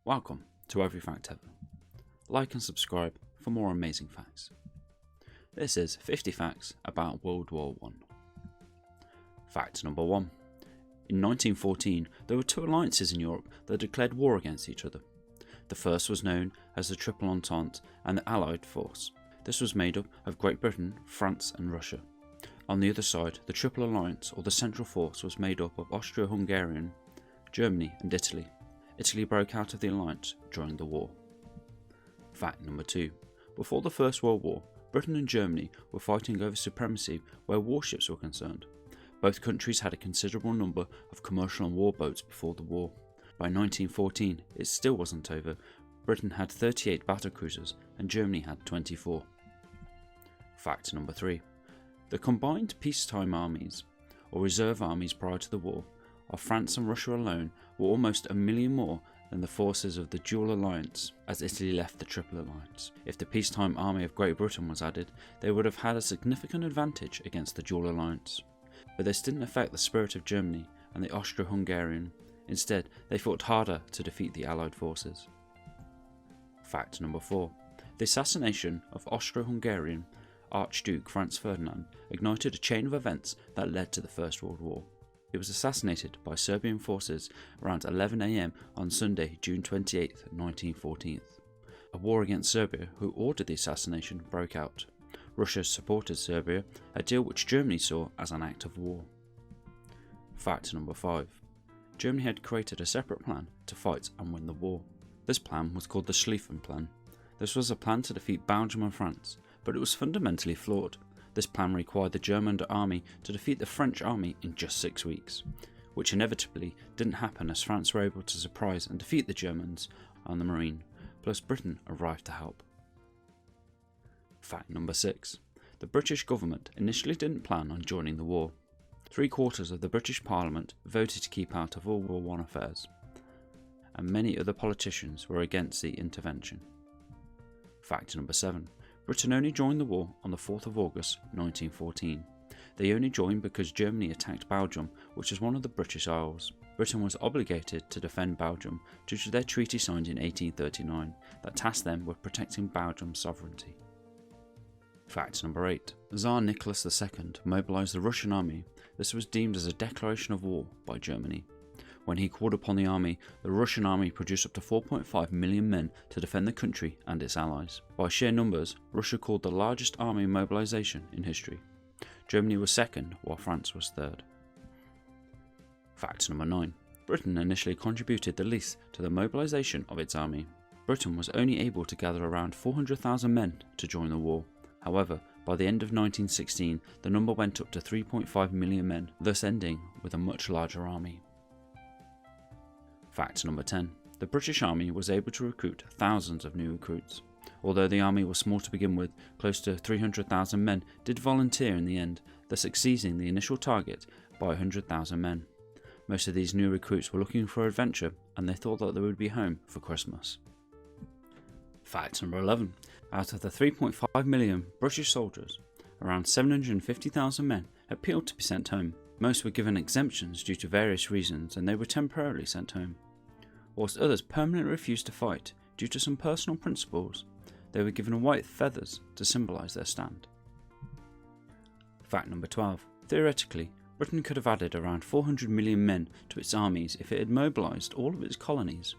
Welcome to Every Fact Ever. Like and subscribe for more amazing facts. This is 50 facts about World War I. Fact number 1. In 1914, there were two alliances in Europe that declared war against each other. The first was known as the Triple Entente and the Allied Force. This was made up of Great Britain, France and Russia. On the other side, the Triple Alliance, or the Central Force, was made up of Austro-Hungarian, Germany and Italy. Italy broke out of the alliance during the war. Fact number 2. Before the First World War, Britain and Germany were fighting over supremacy where warships were concerned. Both countries had a considerable number of commercial and war boats before the war. By 1914, it still wasn't over. Britain had 38 battlecruisers and Germany had 24. Fact number 3. The combined peacetime armies, or reserve armies prior to the war, of France and Russia alone were almost 1 million more than the forces of the dual alliance as Italy left the Triple Alliance. If the peacetime army of Great Britain was added, they would have had a significant advantage against the dual alliance. But this didn't affect the spirit of Germany and the Austro-Hungarian. Instead, they fought harder to defeat the Allied forces. Fact number 4. The assassination of Austro-Hungarian Archduke Franz Ferdinand ignited a chain of events that led to the First World War. He was assassinated by Serbian forces around 11 AM on Sunday, June 28, 1914. A war against Serbia, who ordered the assassination, broke out. Russia supported Serbia, a deal which Germany saw as an act of war. Fact number 5. Germany had created a separate plan to fight and win the war. This plan was called the Schlieffen Plan. This was a plan to defeat Belgium and France, but it was fundamentally flawed. This plan required the German army to defeat the French army in just 6 weeks, which inevitably didn't happen as France were able to surprise and defeat the Germans on the Marine, plus Britain arrived to help. Fact number 6. The British government initially didn't plan on joining the war. 3/4 of the British Parliament voted to keep out of all World War I affairs, and many other politicians were against the intervention. Fact number 7. Britain only joined the war on the 4th of August 1914. They only joined because Germany attacked Belgium, which is one of the British Isles. Britain was obligated to defend Belgium due to their treaty signed in 1839 that tasked them with protecting Belgium's sovereignty. Fact number 8. Tsar Nicholas II mobilized the Russian army. This was deemed as a declaration of war by Germany. When he called upon the army, the Russian army produced up to 4.5 million men to defend the country and its allies. By sheer numbers, Russia called the largest army mobilization in history. Germany was second, while France was third. Fact number 9. Britain initially contributed the least to the mobilization of its army. Britain was only able to gather around 400,000 men to join the war. However, by the end of 1916, the number went up to 3.5 million men, thus ending with a much larger army. Fact number 10. The British Army was able to recruit thousands of new recruits. Although the army was small to begin with, close to 300,000 men did volunteer in the end, thus exceeding the initial target by 100,000 men. Most of these new recruits were looking for adventure and they thought that they would be home for Christmas. Fact number 11. Out of the 3.5 million British soldiers, around 750,000 men appealed to be sent home. Most were given exemptions due to various reasons and they were temporarily sent home, whilst others permanently refused to fight due to some personal principles. They were given white feathers to symbolise their stand. Fact number 12. Theoretically, Britain could have added around 400 million men to its armies if it had mobilised all of its colonies.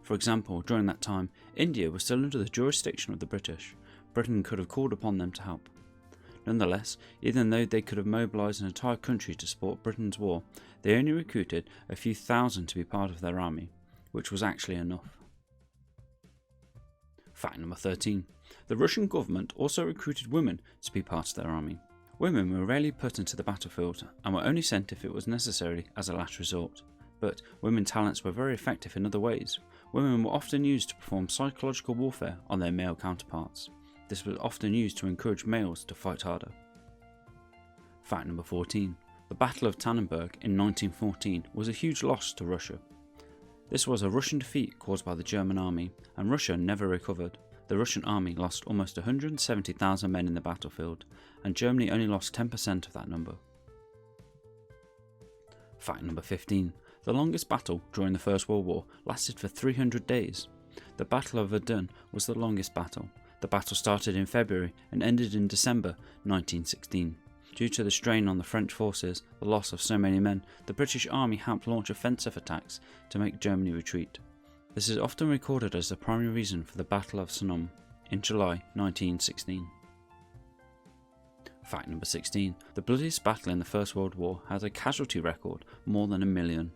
For example, during that time, India was still under the jurisdiction of the British. Britain could have called upon them to help. Nonetheless, even though they could have mobilised an entire country to support Britain's war, they only recruited a few thousand to be part of their army, which was actually enough. Fact number 13. The Russian government also recruited women to be part of their army. Women were rarely put into the battlefield and were only sent if it was necessary as a last resort. But women's talents were very effective in other ways. Women were often used to perform psychological warfare on their male counterparts. This was often used to encourage males to fight harder. Fact number 14. The Battle of Tannenberg in 1914 was a huge loss to Russia. This was a Russian defeat caused by the German army, and Russia never recovered. The Russian army lost almost 170,000 men in the battlefield, and Germany only lost 10% of that number. Fact number 15. The longest battle during the First World War lasted for 300 days. The Battle of Verdun was the longest battle. The battle started in February and ended in December 1916. Due to the strain on the French forces, the loss of so many men, the British Army helped launch offensive attacks to make Germany retreat. This is often recorded as the primary reason for the Battle of Somme in July 1916. Fact number 16. The bloodiest battle in the First World War has a casualty record more than 1 million.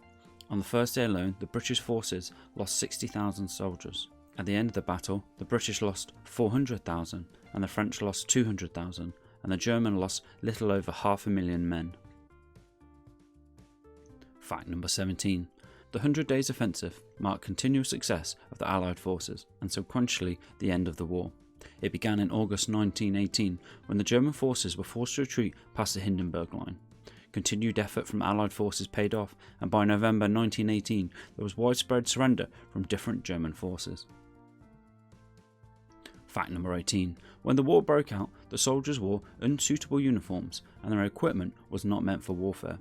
On the first day alone, the British forces lost 60,000 soldiers. At the end of the battle, the British lost 400,000 and the French lost 200,000, and the German lost little over 500,000 men. Fact number 17. The 100 Days Offensive marked continual success of the Allied forces and subsequently the end of the war. It began in August 1918 when the German forces were forced to retreat past the Hindenburg Line. Continued effort from Allied forces paid off, and by November 1918 there was widespread surrender from different German forces. Fact number 18. When the war broke out, the soldiers wore unsuitable uniforms and their equipment was not meant for warfare.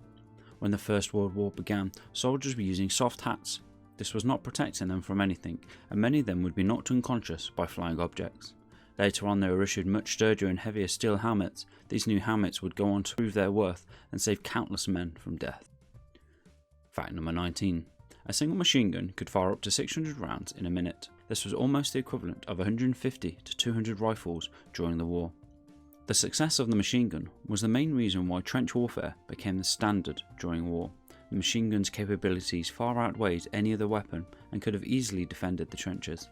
When the First World War began, soldiers were using soft hats. This was not protecting them from anything, and many of them would be knocked unconscious by flying objects. Later on, they were issued much sturdier and heavier steel helmets. These new helmets would go on to prove their worth and save countless men from death. Fact number 19. A single machine gun could fire up to 600 rounds in a minute. This was almost the equivalent of 150 to 200 rifles during the war. The success of the machine gun was the main reason why trench warfare became the standard during war. The machine gun's capabilities far outweighed any other weapon and could have easily defended the trenches.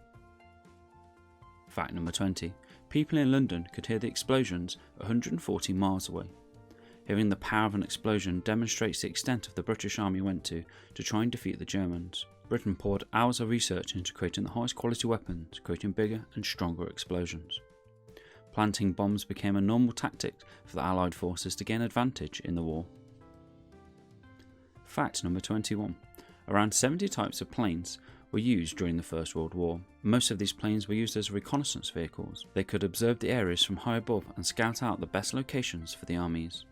Fact number 20. People in London could hear the explosions 140 miles away. Hearing the power of an explosion demonstrates the extent of the British Army went to try and defeat the Germans. Britain poured hours of research into creating the highest quality weapons, creating bigger and stronger explosions. Planting bombs became a normal tactic for the Allied forces to gain advantage in the war. Fact number 21. Around 70 types of planes were used during the First World War. Most of these planes were used as reconnaissance vehicles. They could observe the areas from high above and scout out the best locations for the armies.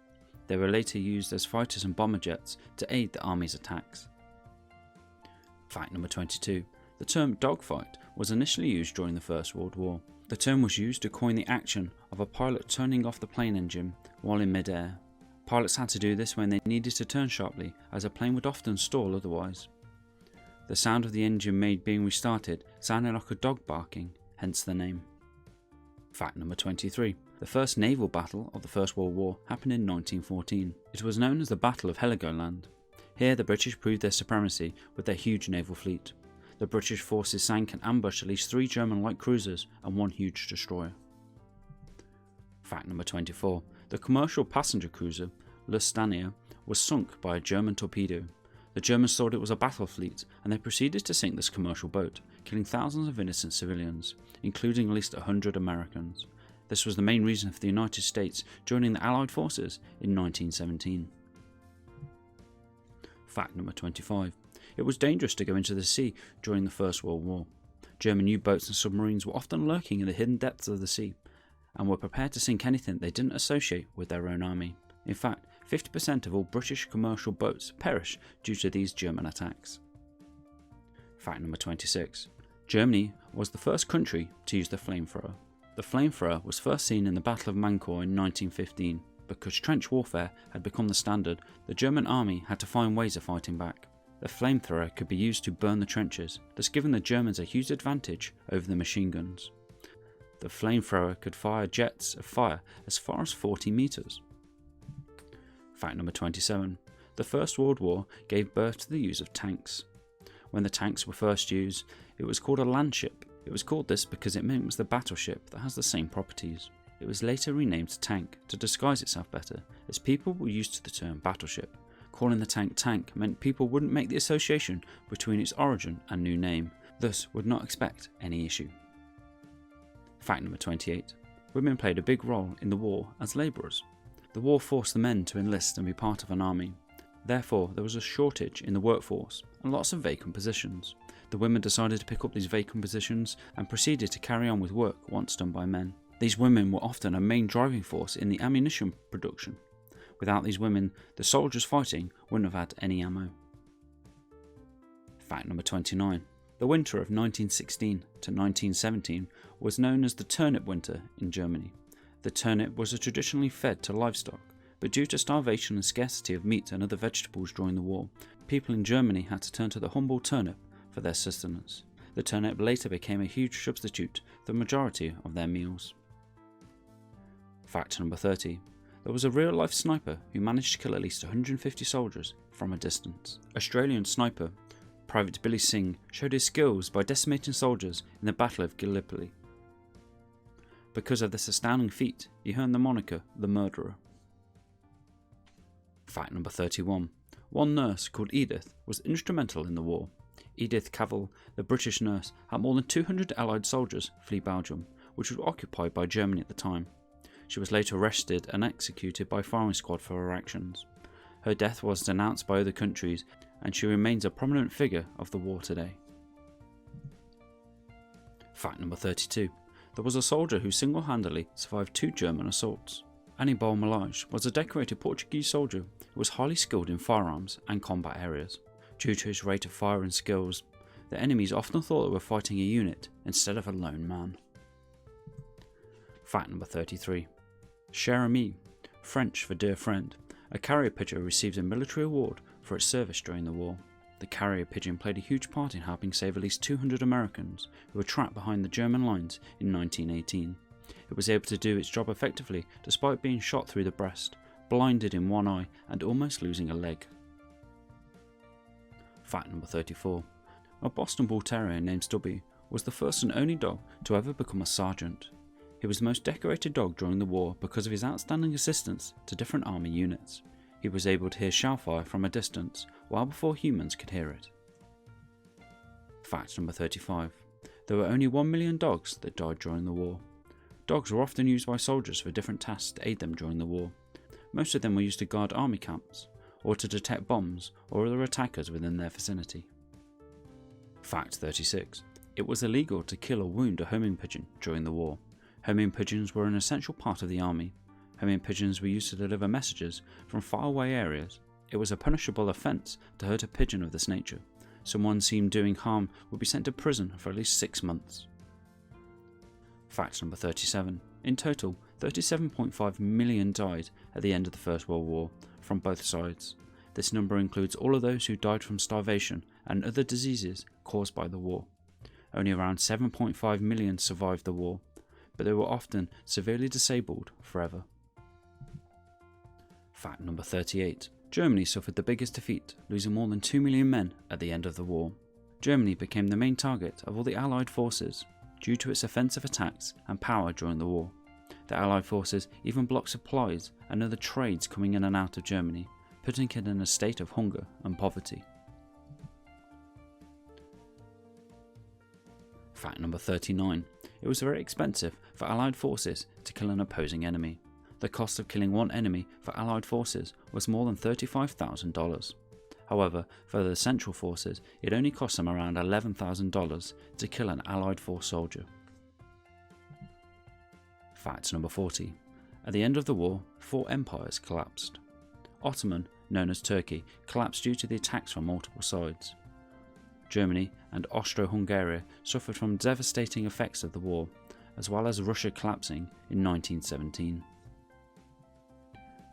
They were later used as fighters and bomber jets to aid the army's attacks. Fact number 22. The term dogfight was initially used during the First World War. The term was used to coin the action of a pilot turning off the plane engine while in mid-air. Pilots had to do this when they needed to turn sharply, as a plane would often stall otherwise. The sound of the engine being restarted sounded like a dog barking, hence the name. Fact number 23. The first naval battle of the First World War happened in 1914. It was known as the Battle of Heligoland. Here the British proved their supremacy with their huge naval fleet. The British forces sank and ambushed at least 3 German light cruisers and 1 huge destroyer. Fact number 24. The commercial passenger cruiser Lusitania was sunk by a German torpedo. The Germans thought it was a battle fleet and they proceeded to sink this commercial boat, killing thousands of innocent civilians, including at least 100 Americans. This was the main reason for the United States joining the Allied forces in 1917. Fact number 25. It was dangerous to go into the sea during the First World War. German U-boats and submarines were often lurking in the hidden depths of the sea and were prepared to sink anything they didn't associate with their own army. In fact, 50% of all British commercial boats perished due to these German attacks. Fact number 26. Germany was the first country to use the flamethrower. The flamethrower was first seen in the Battle of Mancourt in 1915. Because trench warfare had become the standard, the German army had to find ways of fighting back. The flamethrower could be used to burn the trenches, thus giving the Germans a huge advantage over the machine guns. The flamethrower could fire jets of fire as far as 40 metres. Fact number 27. The First World War gave birth to the use of tanks. When the tanks were first used, it was called a landship. It was called this because it mimics the battleship that has the same properties. It was later renamed to tank to disguise itself better, as people were used to the term battleship. Calling the tank tank meant people wouldn't make the association between its origin and new name, thus would not expect any issue. Fact number 28. Women played a big role in the war as labourers. The war forced the men to enlist and be part of an army. Therefore, there was a shortage in the workforce and lots of vacant positions. The women decided to pick up these vacant positions and proceeded to carry on with work once done by men. These women were often a main driving force in the ammunition production. Without these women, the soldiers fighting wouldn't have had any ammo. Fact number 29. The winter of 1916 to 1917 was known as the Turnip Winter in Germany. The turnip was traditionally fed to livestock, but due to starvation and scarcity of meat and other vegetables during the war, people in Germany had to turn to the humble turnip for their sustenance. The turnip later became a huge substitute for the majority of their meals. Fact number 30. There was a real-life sniper who managed to kill at least 150 soldiers from a distance. Australian sniper Private Billy Singh showed his skills by decimating soldiers in the Battle of Gallipoli. Because of this astounding feat, he earned the moniker the Murderer. Fact number 31. One nurse called Edith was instrumental in the war. Edith Cavell, the British nurse, had more than 200 Allied soldiers flee Belgium, which was occupied by Germany at the time. She was later arrested and executed by firing squad for her actions. Her death was denounced by other countries, and she remains a prominent figure of the war today. Fact number 32. There was a soldier who single-handedly survived 2 German assaults. Anibal Malage was a decorated Portuguese soldier who was highly skilled in firearms and combat areas. Due to his rate of fire and skills, the enemies often thought they were fighting a unit instead of a lone man. Fact number 33. Cher Ami, French for dear friend, a carrier pigeon received a military award for its service during the war. The carrier pigeon played a huge part in helping save at least 200 Americans who were trapped behind the German lines in 1918. It was able to do its job effectively despite being shot through the breast, blinded in one eye and almost losing a leg. Fact number 34. A Boston Bull Terrier named Stubby was the first and only dog to ever become a sergeant. He was the most decorated dog during the war because of his outstanding assistance to different army units. He was able to hear shellfire from a distance, well before humans could hear it. Fact number 35. There were only 1 million dogs that died during the war. Dogs were often used by soldiers for different tasks to aid them during the war. Most of them were used to guard army camps, or to detect bombs or other attackers within their vicinity. Fact 36. It was illegal to kill or wound a homing pigeon during the war. Homing pigeons were an essential part of the army. Homing pigeons were used to deliver messages from faraway areas. It was a punishable offence to hurt a pigeon of this nature. Someone seen doing harm would be sent to prison for at least 6 months. Fact number 37. In total, 37.5 million died at the end of the First World War from both sides. This number includes all of those who died from starvation and other diseases caused by the war. Only around 7.5 million survived the war, but they were often severely disabled forever. Fact number 38. Germany suffered the biggest defeat, losing more than 2 million men at the end of the war. Germany became the main target of all the Allied forces due to its offensive attacks and power during the war. The Allied forces even blocked supplies and other trades coming in and out of Germany, putting it in a state of hunger and poverty. Fact number 39. It was very expensive for Allied forces to kill an opposing enemy. The cost of killing one enemy for Allied forces was more than $35,000. However, for the Central Forces, it only cost them around $11,000 to kill an Allied force soldier. Fact number 40. At the end of the war, 4 empires collapsed. Ottoman, known as Turkey, collapsed due to the attacks from multiple sides. Germany and Austro-Hungarian suffered from devastating effects of the war, as well as Russia collapsing in 1917.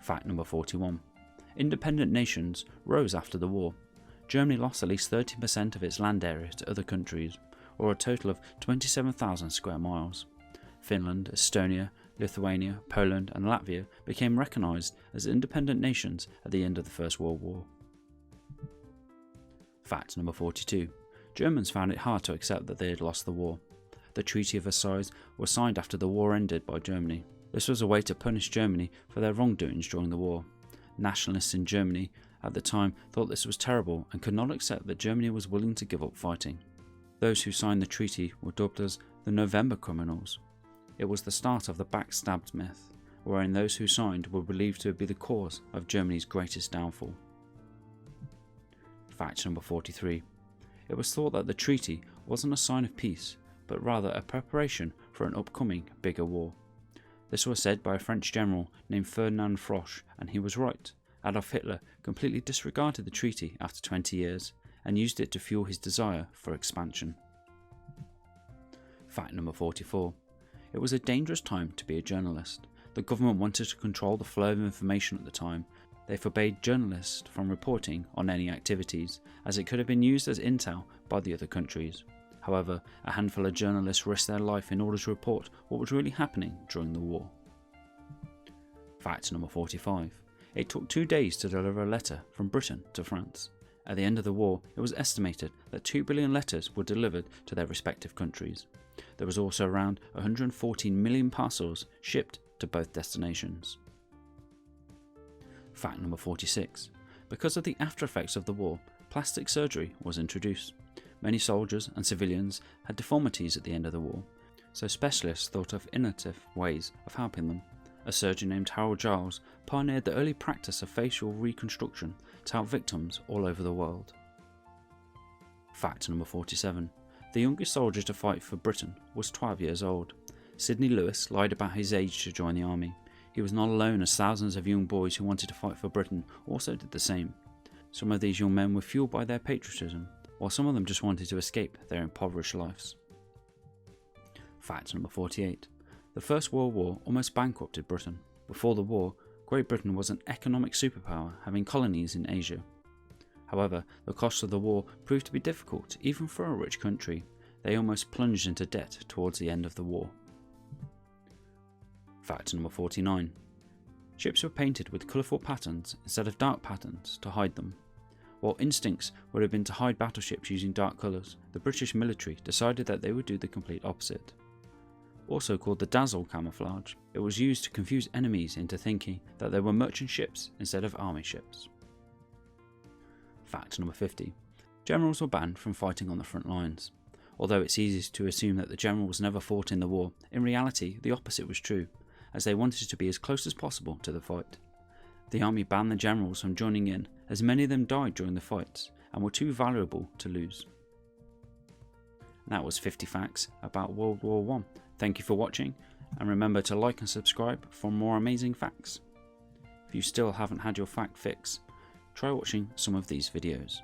Fact number 41. Independent nations rose after the war. Germany lost at least 30% of its land area to other countries, or a total of 27,000 square miles. Finland, Estonia, Lithuania, Poland and Latvia became recognised as independent nations at the end of the First World War. Fact number 42. Germans found it hard to accept that they had lost the war. The Treaty of Versailles was signed after the war ended by Germany. This was a way to punish Germany for their wrongdoings during the war. Nationalists in Germany at the time thought this was terrible and could not accept that Germany was willing to give up fighting. Those who signed the treaty were dubbed as the November Criminals. It was the start of the backstabbed myth, wherein those who signed were believed to be the cause of Germany's greatest downfall. Fact number 43. It was thought that the treaty wasn't a sign of peace, but rather a preparation for an upcoming bigger war. This was said by a French general named Ferdinand Foch, and he was right. Adolf Hitler completely disregarded the treaty after 20 years, and used it to fuel his desire for expansion. Fact number 44. It was a dangerous time to be a journalist. The government wanted to control the flow of information at the time. They forbade journalists from reporting on any activities, as it could have been used as intel by the other countries. However, a handful of journalists risked their life in order to report what was really happening during the war. Fact number 45. It took 2 days to deliver a letter from Britain to France. At the end of the war, it was estimated that 2 billion letters were delivered to their respective countries. There was also around 114 million parcels shipped to both destinations. Fact number 46. Because of the after effects of the war, plastic surgery was introduced. Many soldiers and civilians had deformities at the end of the war, so specialists thought of innovative ways of helping them. A surgeon named Harold Giles pioneered the early practice of facial reconstruction to help victims all over the world. Fact number 47. The youngest soldier to fight for Britain was 12 years old. Sidney Lewis lied about his age to join the army. He was not alone, as thousands of young boys who wanted to fight for Britain also did the same. Some of these young men were fueled by their patriotism, while some of them just wanted to escape their impoverished lives. Fact number 48. The First World War almost bankrupted Britain. Before the war, Great Britain was an economic superpower, having colonies in Asia. However, the cost of the war proved to be difficult, even for a rich country. They almost plunged into debt towards the end of the war. Fact number 49. Ships were painted with colourful patterns instead of dark patterns to hide them. While instincts would have been to hide battleships using dark colours, the British military decided that they would do the complete opposite. Also called the dazzle camouflage, it was used to confuse enemies into thinking that they were merchant ships instead of army ships. Fact number 50. Generals were banned from fighting on the front lines. Although it's easy to assume that the generals never fought in the war, in reality the opposite was true, as they wanted to be as close as possible to the fight. The army banned the generals from joining in, as many of them died during the fights and were too valuable to lose. That was 50 facts about World War I. Thank you for watching, and remember to like and subscribe for more amazing facts. If you still haven't had your fact fix, try watching some of these videos.